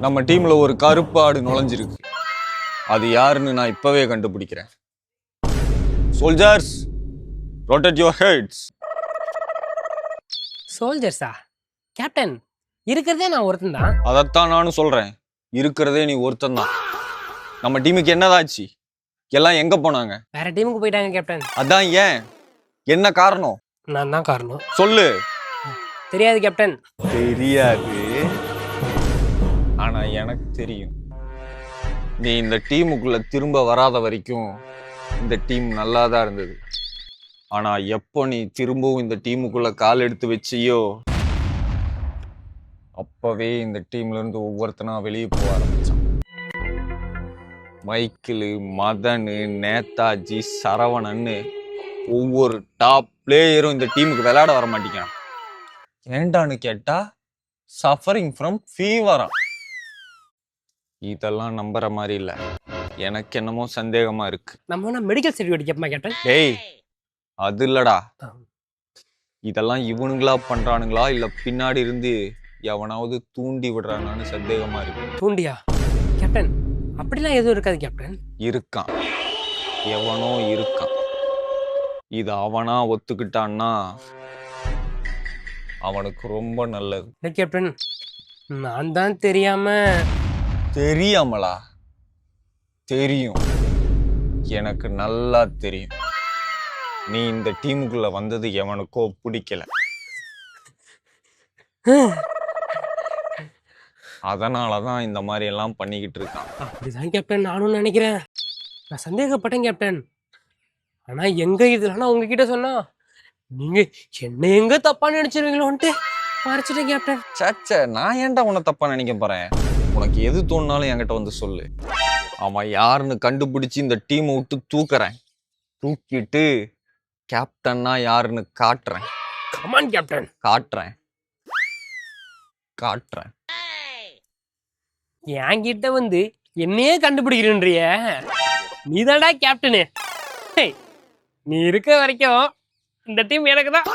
நம்ம டீம்ல ஒரு கருப்பு ஆடு நுழைஞ்சிருக்கு. அது யாருன்னு நான் இப்பவே கண்டுபிடிக்கிறேன். Soldiers, rotate your heads. சோல்ஜர்ஸா? கேப்டன், இருக்கிறதே நான் ஒருத்தன் தான். அதைத்தான் நானும் சொல்றேன். இருக்கிறதே நீ ஒருத்தன் தான். நம்ம டீமுக்கு என்னதாச்சு? எல்லாம் எங்க போனாங்க? வேற டீமுக்கு போயிட்டாங்க கேப்டன். அதான் ஏன்? என்ன காரணம்? நான் தான் காரணம். சொல்லு. தெரியாது கேப்டன். தெரியாது, ஆனா எனக்கு தெரியும். நீ இந்த டீமுக்குள்ள திரும்ப வராத வரைக்கும் இந்த டீம் நல்லா தான் இருந்தது. ஆனா எப்போ நீ திரும்பவும் இந்த டீமுக்குள்ள கால் எடுத்து வச்சியோ அப்பவே இந்த டீம்ல இருந்து ஒவ்வொருத்தனா வெளியே போக ஆரம்பிச்சான். மைக்கிள், மதன், நேதாஜி, சரவணன்னு ஒவ்வொரு டாப் பிளேயரும் இந்த டீமுக்கு விளையாட வர மாட்டேங்கிறான். ஏண்டான்னு கேட்டா சஃபரிங் ஃப்ரம் ஃபீவரா. இதெல்லாம் நம்புற மாதிரி இல்ல. எனக்கு என்னமோ சந்தேகமா இருக்கு. நம்ம மெடிக்கல் சர்டிஃபிகேட் கேட்போமா கேப்டன்? டேய், அது இல்லடா. இதெல்லாம் இவனுங்களா பண்றானுங்களா இல்ல பின்னாடி இருந்து எவனாவது தூண்டி விடுறானான்னு சந்தேகமா இருக்கு. தூண்டியா? கேப்டன், அப்படிலாம் எதுவும் இருக்காது கேப்டன். இருக்கான், எவனோ இருக்கான். இது அவனா ஒத்துக்கிட்டான்னா அவனுக்கு ரொம்ப நல்லது. கேப்டன், நான் தான் தெரியாமலா? தெரியும், எனக்கு நல்லா தெரியும். நீ இந்த டீமுக்குள்ள வந்தது எவனுக்கோ பிடிக்கல. அதனாலதான் இந்த மாதிரி எல்லாம் பண்ணிக்கிட்டு இருக்கான். அப்படிதான் கேப்டன் நானும் நினைக்கிறேன். நான் சந்தேகப்பட்டேன் கேப்டன். ஆனா எங்க இதுல உங்ககிட்ட சொன்னா நீங்க என்ன எங்க தப்பா நினைச்சிருவீங்களோன்ட்டு மறைச்சிட்டேன் கேப்டன். சச்ச, நான் ஏன்டா உன்னை தப்பா நினைக்க போறேன்? உனக்கு எது தோணுனாலும் என்கிட்ட வந்து சொல்லு. அவன் யாருன்னு கண்டுபிடிச்சு இந்த டீமை விட்டு தூக்குறேன். தூக்கிட்டு கேப்டன்னா யாருன்னு காட்டுறேன். Come on captain. காட்டுறேன். என்கிட்ட வந்து என்னையே கண்டுபிடிக்கிறேன்றிய? நீதான்டா கேப்டனு. நீ இருக்க வரைக்கும் இந்த டீம் எனக்கு தான்.